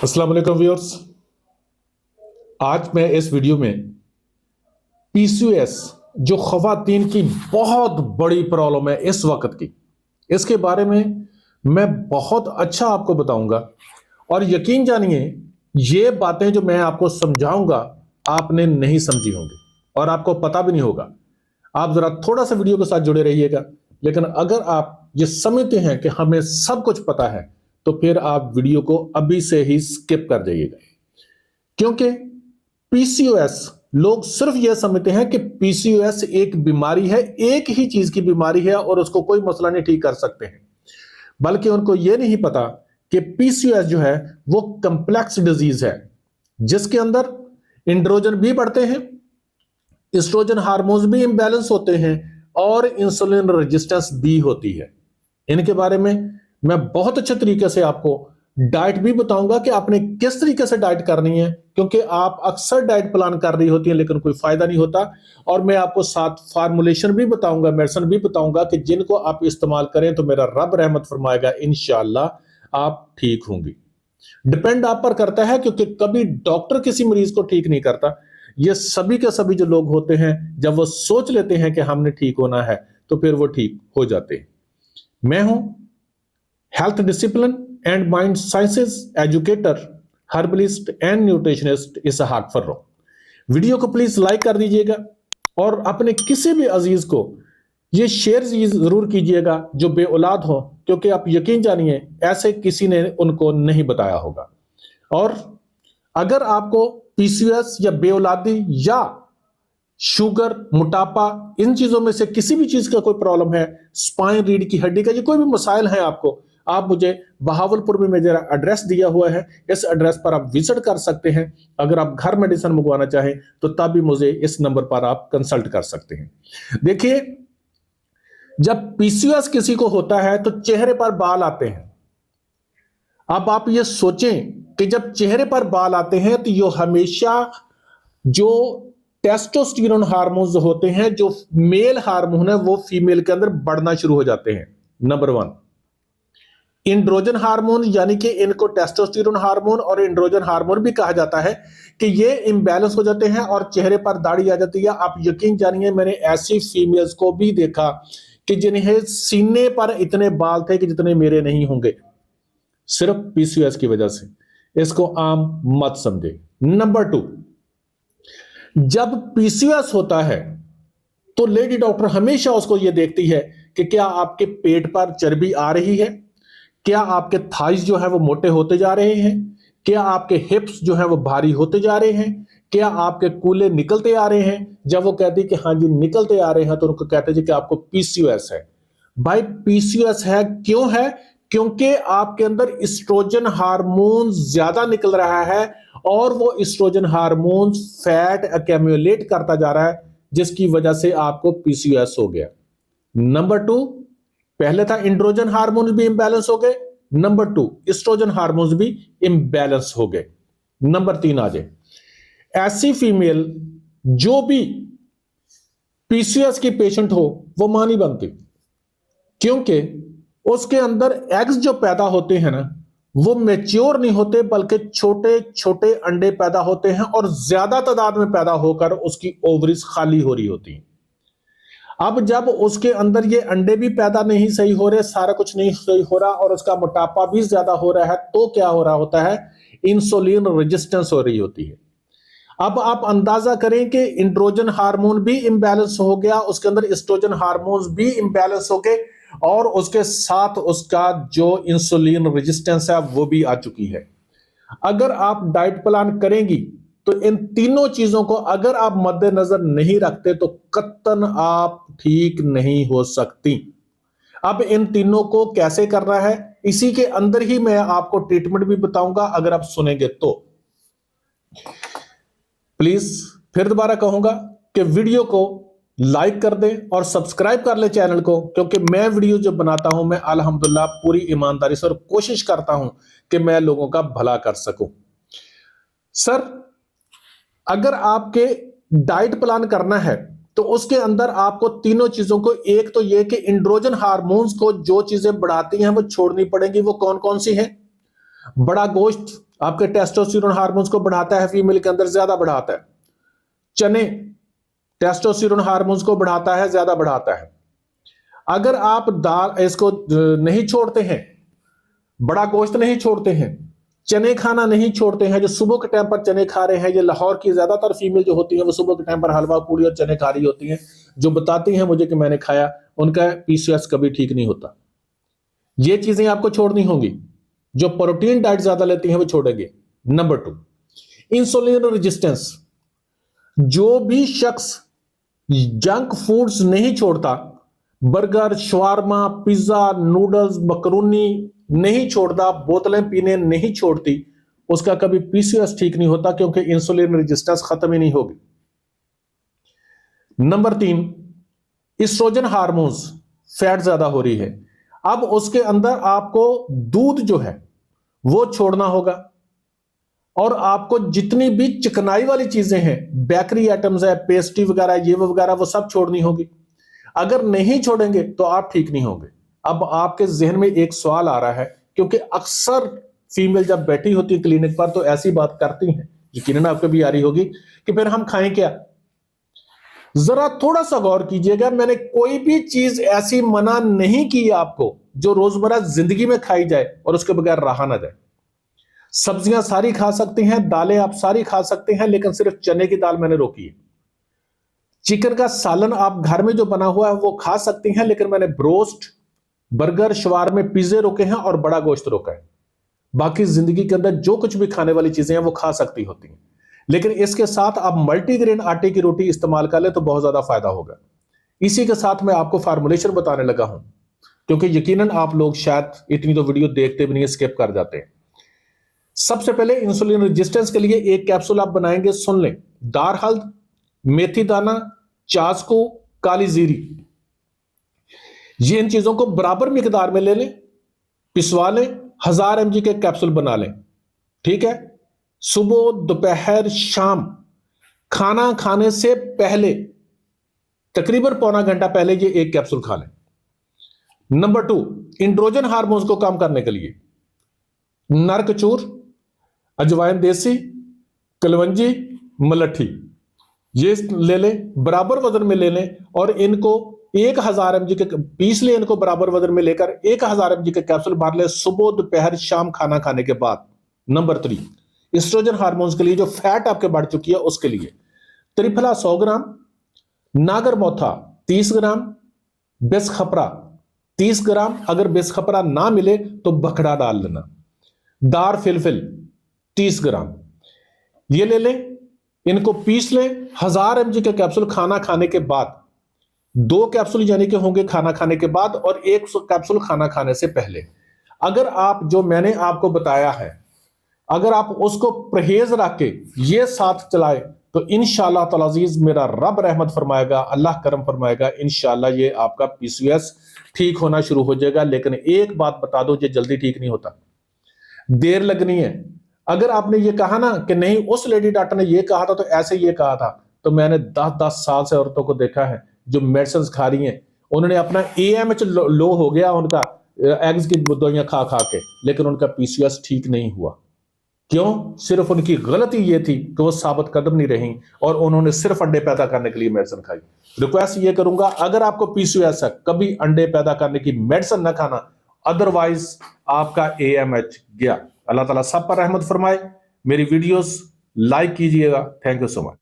अस्सलाम वालेकुम व्यूअर्स। आज मैं इस वीडियो में पीसीओएस जो ख़वातीन की बहुत बड़ी प्रॉब्लम है इस वक्त की, इसके बारे में मैं बहुत अच्छा आपको बताऊंगा। और यकीन जानिए, ये बातें जो मैं आपको समझाऊंगा आपने नहीं समझी होंगी और आपको पता भी नहीं होगा। आप जरा थोड़ा सा वीडियो के साथ जुड़े रहिएगा। लेकिन अगर आप ये समझते हैं कि हमें सब कुछ पता है तो फिर आप वीडियो को अभी से ही स्किप कर जाइएगा, क्योंकि पीसीओएस लोग सिर्फ यह समझते हैं कि पीसीओएस एक बीमारी है, एक ही चीज की बीमारी है और उसको कोई मसला नहीं ठीक कर सकते हैं। बल्कि उनको यह नहीं पता कि पीसीओएस जो है वो कंप्लेक्स डिजीज है, जिसके अंदर एंड्रोजन भी बढ़ते हैं, एस्ट्रोजन हार्मोन्स भी इंबैलेंस होते हैं और इंसुलिन रेजिस्टेंस भी होती है। इनके बारे में मैं बहुत अच्छे तरीके से आपको डाइट भी बताऊंगा कि आपने किस तरीके से डाइट करनी है, क्योंकि आप अक्सर डाइट प्लान कर रही होती हैं लेकिन कोई फायदा नहीं होता। और मैं आपको साथ फार्मूलेशन भी बताऊंगा, मेडिसिन भी बताऊंगा कि जिनको आप इस्तेमाल करें तो मेरा रब रहमत फरमाएगा, इंशाअल्लाह आप ठीक होंगी। डिपेंड आप पर करता है, क्योंकि कभी डॉक्टर किसी मरीज को ठीक नहीं करता। ये सभी के सभी जो लोग होते हैं, जब वो सोच लेते हैं कि हमने ठीक होना है तो फिर वो ठीक हो जाते हैं। मैं हूं health discipline and mind sciences educator, herbalist and nutritionist Ishaq Farro. Video को प्लीज लाइक कर दीजिएगा और अपने किसी भी अजीज को ये शेयर जरूर कीजिएगा जो बे औलाद हो, क्योंकि आप यकीन जानिए ऐसे किसी ने उनको नहीं बताया होगा। और अगर आपको पीसीओएस या बे औलादी या शुगर, मोटापा, इन चीजों में से किसी भी चीज का कोई प्रॉब्लम है, स्पाइन रीढ़ की हड्डी का ये कोई भी मसाइल है आपको, आप मुझे बहावलपुर में मेरा एड्रेस दिया हुआ है, इस एड्रेस पर आप विजिट कर सकते हैं। अगर आप घर मेडिसिन मंगवाना चाहें तो तब भी मुझे इस नंबर पर आप कंसल्ट कर सकते हैं। देखिए, जब पीसीओएस किसी को होता है तो चेहरे पर बाल आते हैं। अब आप ये सोचें कि जब चेहरे पर बाल आते हैं तो ये हमेशा जो टेस्टोस्टेरोन हार्मोन्स होते हैं, जो मेल हार्मोन है, वो फीमेल के अंदर बढ़ना शुरू हो जाते हैं। नंबर 1 एंड्रोजन हार्मोन, यानी कि इनको टेस्टोस्टेरोन हार्मोन और एंड्रोजन हार्मोन भी कहा जाता है, कि ये इंबैलेंस हो जाते हैं और चेहरे पर दाढ़ी आ जाती है। आप यकीन जानिए, मैंने ऐसी फीमेल्स को भी देखा कि जिन्हें सीने पर इतने बाल थे कि जितने मेरे नहीं होंगे, सिर्फ पीसीओएस की वजह से। इसको आम मत समझे। नंबर 2, जब पीसीओएस होता है तो लेडी डॉक्टर हमेशा उसको यह देखती है कि क्या आपके पेट पर चर्बी आ रही है, क्या आपके थाइस जो है वो मोटे होते जा रहे हैं, क्या आपके हिप्स जो है वो भारी होते जा रहे हैं, क्या आपके कूले निकलते आ रहे हैं। जब वो कहती कि हाँ जी निकलते आ रहे हैं तो उनको कहते जी कि आपको पीसीओएस है। भाई पीसीओएस है क्यों है? क्योंकि आपके अंदर एस्ट्रोजन हार्मोन ज्यादा निकल रहा है और वो एस्ट्रोजन हार्मोन फैट अक्यूमुलेट करता जा रहा है, जिसकी वजह से आपको पीसीओएस हो गया। नंबर 2, पहले था एंड्रोजन हार्मोन भी इंबैलेंस हो गए। नंबर 2, एस्ट्रोजन हार्मोन भी इंबैलेंस हो गए। नंबर 3 आ जाए, ऐसी फीमेल जो भी पीसीओएस की पेशेंट हो वो मां नहीं बनती, क्योंकि उसके अंदर एग्स जो पैदा होते हैं ना, वो मैच्योर नहीं होते, बल्कि छोटे छोटे अंडे पैदा होते हैं और ज्यादा तादाद में पैदा होकर उसकी ओवरीज खाली हो रही होती हैं। अब जब उसके अंदर ये अंडे भी पैदा नहीं सही हो रहे, सारा कुछ नहीं सही हो रहा और उसका मोटापा भी ज्यादा हो रहा है, तो क्या हो रहा होता है? इंसुलिन रेजिस्टेंस हो रही होती है। अब आप अंदाजा करें कि एंड्रोजन हार्मोन भी इंबैलेंस हो गया, उसके अंदर एस्ट्रोजन हार्मोन भी इंबैलेंस हो गए और उसके साथ उसका जो इंसुलिन रेजिस्टेंस है वो भी आ चुकी है। अगर आप डाइट प्लान करेंगी तो इन तीनों चीजों को अगर आप मद्देनजर नहीं रखते तो कत्तन आप ठीक नहीं हो सकती। अब इन तीनों को कैसे करना है, इसी के अंदर ही मैं आपको ट्रीटमेंट भी बताऊंगा, अगर आप सुनेंगे तो। प्लीज फिर दोबारा कहूंगा कि वीडियो को लाइक कर दें और सब्सक्राइब कर ले चैनल को, क्योंकि मैं वीडियो जो बनाता हूं मैं अल्हम्दुलिल्लाह पूरी ईमानदारी से और कोशिश करता हूं कि मैं लोगों का भला कर सकूं। सर, अगर आपके डाइट प्लान करना है तो उसके अंदर आपको तीनों चीजों को, एक तो यह कि एंड्रोजन हार्मोन्स को जो चीजें बढ़ाती हैं वो छोड़नी पड़ेंगी। वो कौन कौन सी हैं? बड़ा गोश्त आपके टेस्टोस्टेरोन हार्मोन्स को बढ़ाता है, फीमेल के अंदर ज्यादा बढ़ाता है। चने टेस्टोस्टेरोन हार्मोन्स को बढ़ाता है, ज्यादा बढ़ाता है। अगर आप दाल इसको नहीं छोड़ते हैं, बड़ा गोश्त नहीं छोड़ते हैं, चने खाना नहीं छोड़ते हैं, जो सुबह के टाइम पर चने खा रहे हैं, ये लाहौर की ज्यादातर फीमेल जो होती है वो सुबह के टाइम पर हलवा पूड़ी और चने खा रही होती हैं, जो बताती हैं मुझे कि मैंने खाया, उनका पीसीओएस कभी ठीक नहीं होता। ये चीजें आपको छोड़नी होंगी। जो प्रोटीन डाइट ज्यादा लेती हैं वो छोड़ेंगे। Number 2, insulin resistance. जो भी शख्स जंक फूड्स नहीं छोड़ता, बर्गर, शवारमा, पिज्जा, नूडल्स, मकरूनी नहीं छोड़ता, बोतलें पीने नहीं छोड़ती, उसका कभी पीसीओएस ठीक नहीं होता, क्योंकि इंसुलिन रेजिस्टेंस खत्म ही नहीं होगी। नंबर 3, एस्ट्रोजन हार्मोन्स, फैट ज्यादा हो रही है। अब उसके अंदर आपको दूध जो है वो छोड़ना होगा, और आपको जितनी भी चिकनाई वाली चीजें हैं, बेकरी आइटम्स है, पेस्ट्री वगैरह, ये वगैरह, वो सब छोड़नी होगी। अगर नहीं छोड़ेंगे तो आप ठीक नहीं होंगे। अब आपके जहन में एक सवाल आ रहा है, क्योंकि अक्सर फीमेल जब बैठी होती है क्लिनिक पर तो ऐसी बात करती हैं, यकीनन आपको भी आ रही होगी कि फिर हम खाएं क्या। जरा थोड़ा सा गौर कीजिएगा, मैंने कोई भी चीज ऐसी मना नहीं की आपको जो रोजमर्रा जिंदगी में खाई जाए और उसके बगैर रहा ना जाए। सब्जियां सारी खा सकते हैं, दालें आप सारी खा सकते हैं, लेकिन सिर्फ चने की दाल मैंने रोकी है। चिकन का सालन आप घर में जो बना हुआ है वो खा सकते हैं, लेकिन मैंने ब्रोस्ट, बर्गर, शवारमे, पिज्जे रोके हैं और बड़ा गोश्त रोका है। बाकी जिंदगी के अंदर जो कुछ भी खाने वाली चीजें हैं वो खा सकती होती हैं, लेकिन इसके साथ आप मल्टीग्रेन आटे की रोटी इस्तेमाल कर ले तो बहुत ज्यादा फायदा होगा। इसी के साथ मैं आपको फार्मूलेशन बताने लगा हूं, क्योंकि यकीनन आप लोग शायद इतनी तो वीडियो देखते भी नहीं, स्किप कर जाते हैं। सबसे पहले इंसुलिन रेजिस्टेंस के लिए एक कैप्सूल आप बनाएंगे, सुन लें। दार हल्द, मेथी दाना, चासको, काली जीरी, ये इन चीजों को बराबर मिकदार में ले लें, पिसवा लें, 1000 mg के कैप्सूल बना लें। ठीक है, सुबह, दोपहर, शाम खाना खाने से पहले तकरीबन पौना घंटा पहले ये एक कैप्सूल खा लें। नंबर 2, एंड्रोजन हार्मोन्स को कम करने के लिए नरकचूर, अजवाइन देसी, कलवंजी, मलट्ठी, ये ले लें, बराबर वजन में ले लें, और इनको 1000 mg के पीस लें, इनको बराबर वजन में लेकर 1000 mg के कैप्सूल भर लें सुबह, दोपहर, शाम खाना खाने के बाद। नंबर 3, एस्ट्रोजन हार्मोन्स के लिए, जो फैट आपके बढ़ चुकी है उसके लिए, त्रिफला 100 ग्राम, नागर मोथा 30 ग्राम, बेसखपरा 30 ग्राम, अगर बेसखपरा ना मिले तो बखड़ा डाल लेना, दार फिलफिल 30 ग्राम, ये ले लें, इनको पीस लें, 1000 mg के कैप्सूल खाना खाने के बाद, 2 कैप्सूल यानी कि होंगे खाना खाने के बाद और 1 कैप्सूल खाना खाने से पहले। अगर आप जो मैंने आपको बताया है, अगर आप उसको परहेज रख के ये साथ चलाए तो इंशाअल्लाह ताला अजीज मेरा रब रहमत फरमाएगा, अल्लाह करम फरमाएगा, इंशाअल्लाह ये आपका पीसीओएस ठीक होना शुरू हो जाएगा। लेकिन एक बात बता दो, ये जल्दी ठीक नहीं होता, देर लगनी है। अगर आपने ये कहा ना कि नहीं उस लेडी डॉक्टर ने ये कहा था तो ऐसे ये कहा था, तो मैंने 10-10 साल से औरतों को देखा है जो मेडिसिन खा रही हैं, उन्होंने अपना एएमएच लो हो गया उनका एग्स की दवाइयां खा खा के, लेकिन उनका पीसीओएस ठीक नहीं हुआ। क्यों? सिर्फ उनकी गलती ये थी कि वो साबित कदम नहीं रही और उन्होंने सिर्फ अंडे पैदा करने के लिए मेडिसिन खाई। रिक्वेस्ट ये करूंगा, अगर आपको पीसीओएस है, कभी अंडे पैदा करने की मेडिसिन न खाना, अदरवाइज आपका एएमएच गया। अल्लाह ताला सब पर रहमत फरमाए। मेरी वीडियोस लाइक कीजिएगा। Thank you so much.